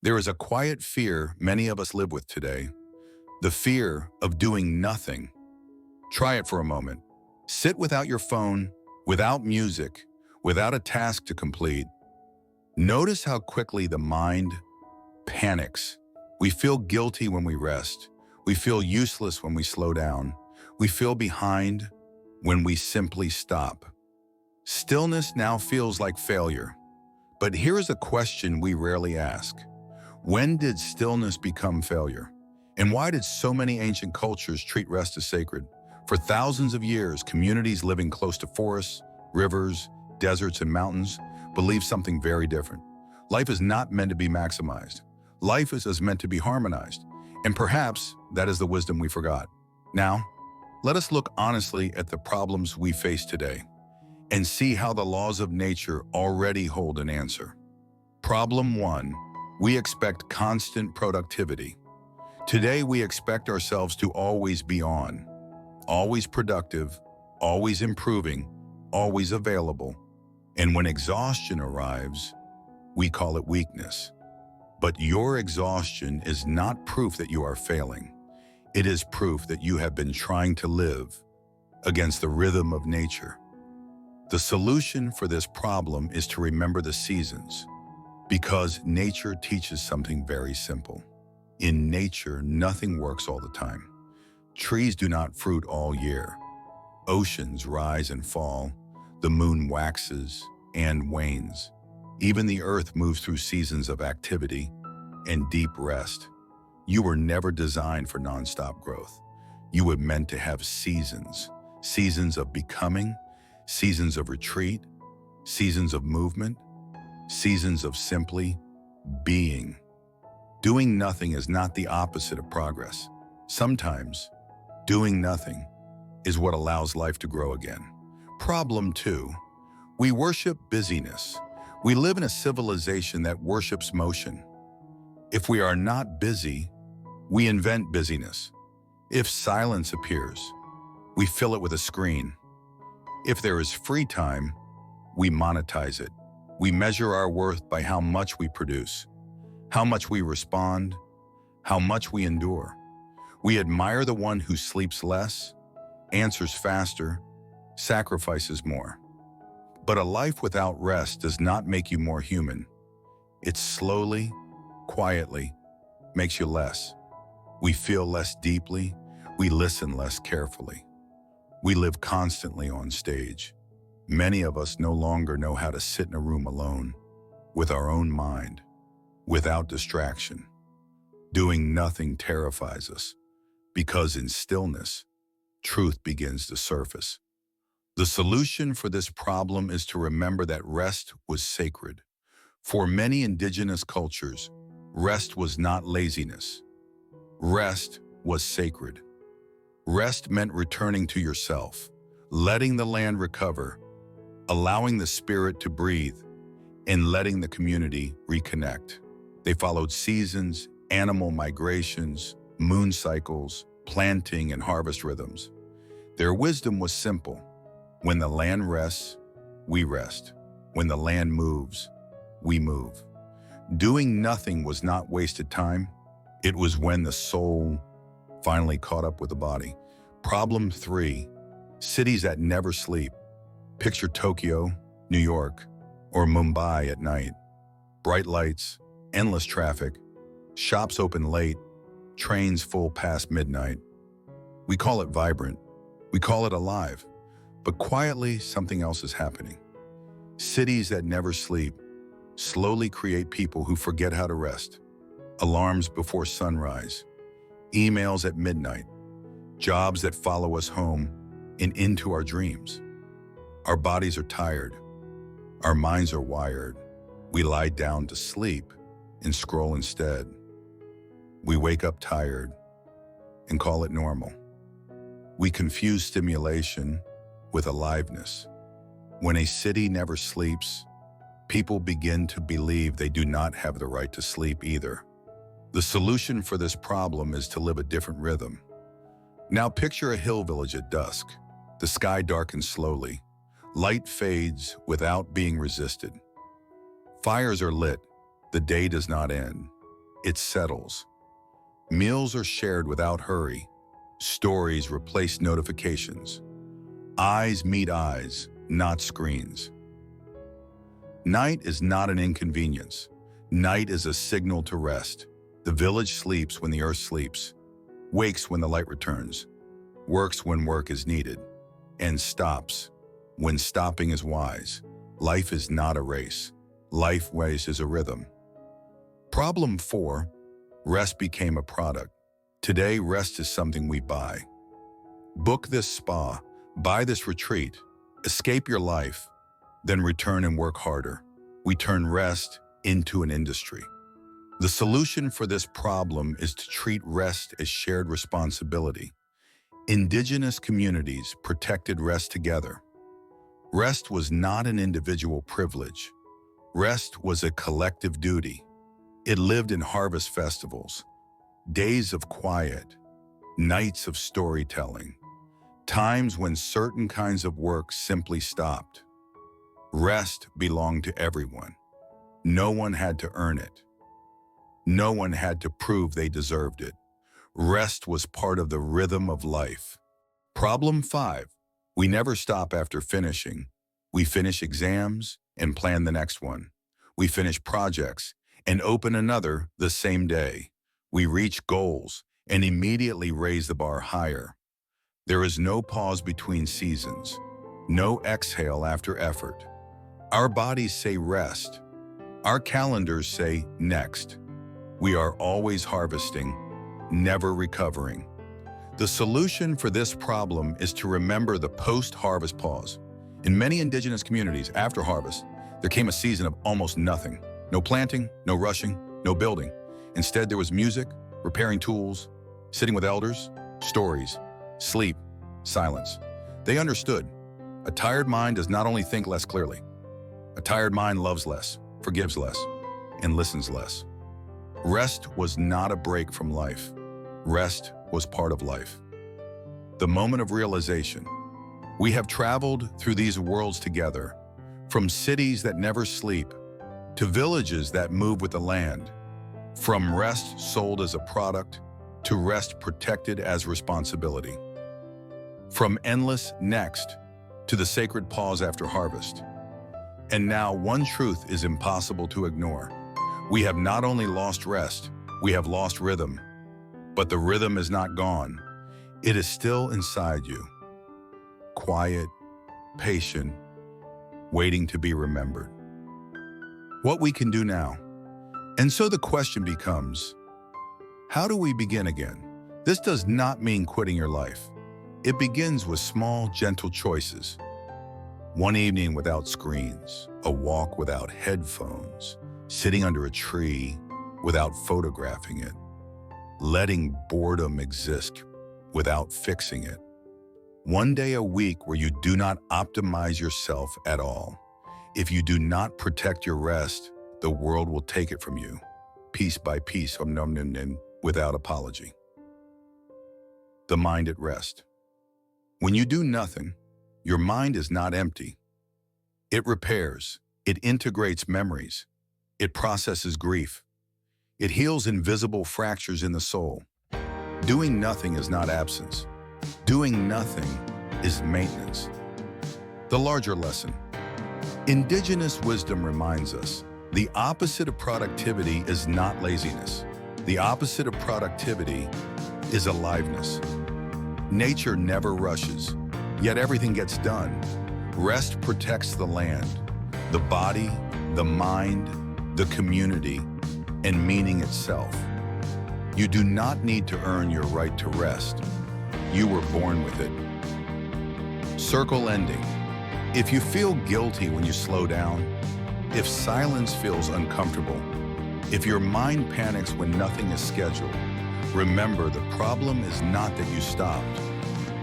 There is a quiet fear many of us live with today, the fear of doing nothing. Try it for a moment. Sit without your phone, without music, without a task to complete. Notice how quickly the mind panics. We feel guilty when we rest. We feel useless when we slow down. We feel behind when we simply stop. Stillness now feels like failure. But here is a question we rarely ask. When did stillness become failure? And why did so many ancient cultures treat rest as sacred? For thousands of years, communities living close to forests, rivers, deserts, and mountains believed something very different. Life is not meant to be maximized. Life is meant to be harmonized. And perhaps that is the wisdom we forgot. Now, let us look honestly at the problems we face today and see how the laws of nature already hold an answer. Problem 1. We expect constant productivity. Today, we expect ourselves to always be on, always productive, always improving, always available. And when exhaustion arrives, we call it weakness. But your exhaustion is not proof that you are failing. It is proof that you have been trying to live against the rhythm of nature. The solution for this problem is to remember the seasons, because nature teaches something very simple. In nature, nothing works all the time. Trees do not fruit all year. Oceans rise and fall. The moon waxes and wanes. Even the earth moves through seasons of activity and deep rest. You were never designed for nonstop growth. You were meant to have seasons, seasons of becoming, seasons of retreat, seasons of movement, seasons of simply being. Doing nothing is not the opposite of progress. Sometimes, doing nothing is what allows life to grow again. Problem 2. We worship busyness. We live in a civilization that worships motion. If we are not busy, we invent busyness. If silence appears, we fill it with a screen. If there is free time, we monetize it. We measure our worth by how much we produce, how much we respond, how much we endure. We admire the one who sleeps less, answers faster, sacrifices more. But a life without rest does not make you more human. It slowly, quietly makes you less. We feel less deeply. We listen less carefully. We live constantly on stage. Many of us no longer know how to sit in a room alone, with our own mind, without distraction. Doing nothing terrifies us, because in stillness, truth begins to surface. The solution for this problem is to remember that rest was sacred. For many indigenous cultures, rest was not laziness. Rest was sacred. Rest meant returning to yourself, letting the land recover, allowing the spirit to breathe, and letting the community reconnect. They followed seasons, animal migrations, moon cycles, planting and harvest rhythms. Their wisdom was simple. When the land rests, we rest. When the land moves, we move. Doing nothing was not wasted time. It was when the soul finally caught up with the body. Problem 3, cities that never sleep. Picture Tokyo, New York, or Mumbai at night. Bright lights, endless traffic, shops open late, trains full past midnight. We call it vibrant. We call it alive. But quietly, something else is happening. Cities that never sleep slowly create people who forget how to rest. Alarms before sunrise, emails at midnight, jobs that follow us home and into our dreams. Our bodies are tired. Our minds are wired. We lie down to sleep and scroll instead. We wake up tired and call it normal. We confuse stimulation with aliveness. When a city never sleeps, people begin to believe they do not have the right to sleep either. The solution for this problem is to live a different rhythm. Now picture a hill village at dusk. The sky darkens slowly. Light fades without being resisted. Fires are lit. The day does not end. it settles. Meals are shared without hurry. Stories replace notifications. Eyes meet eyes, not screens. Night is not an inconvenience. Night is a signal to rest. The village sleeps when the earth sleeps, wakes when the light returns, works when work is needed, and stops when stopping is wise. Life is not a race. Life is a rhythm. Problem 4. Rest became a product. Today, rest is something we buy. Book this spa, buy this retreat, escape your life, then return and work harder. We turn rest into an industry. The solution for this problem is to treat rest as shared responsibility. Indigenous communities protected rest together. Rest was not an individual privilege. Rest was a collective duty. It lived in harvest festivals, days of quiet, nights of storytelling, times when certain kinds of work simply stopped. Rest belonged to everyone. No one had to earn it. No one had to prove they deserved it. Rest was part of the rhythm of life. Problem 5. We never stop after finishing. We finish exams and plan the next one. We finish projects and open another the same day. We reach goals and immediately raise the bar higher. There is no pause between seasons, no exhale after effort. Our bodies say rest. Our calendars say next. We are always harvesting, never recovering. The solution for this problem is to remember the post-harvest pause. In many indigenous communities, after harvest, there came a season of almost nothing. No planting, no rushing, no building. Instead, there was music, repairing tools, sitting with elders, stories, sleep, silence. They understood. A tired mind does not only think less clearly. A tired mind loves less, forgives less, and listens less. Rest was not a break from life. Rest was part of life. The moment of realization. We have traveled through these worlds together, from cities that never sleep to villages that move with the land, from rest sold as a product to rest protected as responsibility, from endless next to the sacred pause after harvest. And now one truth is impossible to ignore. We have not only lost rest, we have lost rhythm. But the rhythm is not gone. It is still inside you. Quiet, patient, waiting to be remembered. What we can do now. And so the question becomes, how do we begin again? This does not mean quitting your life. It begins with small, gentle choices. One evening without screens, a walk without headphones, sitting under a tree without photographing it, letting boredom exist without fixing it. One day a week where you do not optimize yourself at all. If you do not protect your rest, the world will take it from you, piece by piece, without apology. The mind at rest. When you do nothing, your mind is not empty. It repairs, it integrates memories, it processes grief, it heals invisible fractures in the soul. Doing nothing is not absence. Doing nothing is maintenance. The larger lesson. Indigenous wisdom reminds us, the opposite of productivity is not laziness. The opposite of productivity is aliveness. Nature never rushes, yet everything gets done. Rest protects the land, the body, the mind, the community, and meaning itself. You do not need to earn your right to rest. You were born with it. Circle ending. If you feel guilty when you slow down, if silence feels uncomfortable, if your mind panics when nothing is scheduled, remember the problem is not that you stopped.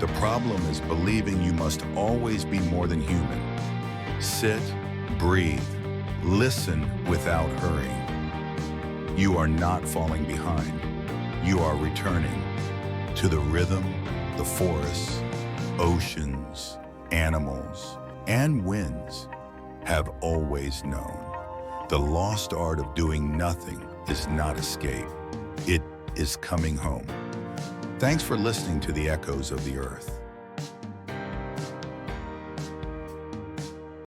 The problem is believing you must always be more than human. Sit, breathe, listen without hurrying. You are not falling behind. You are returning to the rhythm the forests, oceans, animals, and winds have always known. The lost art of doing nothing is not escape. It is coming home. Thanks for listening to the Echoes of the Earth.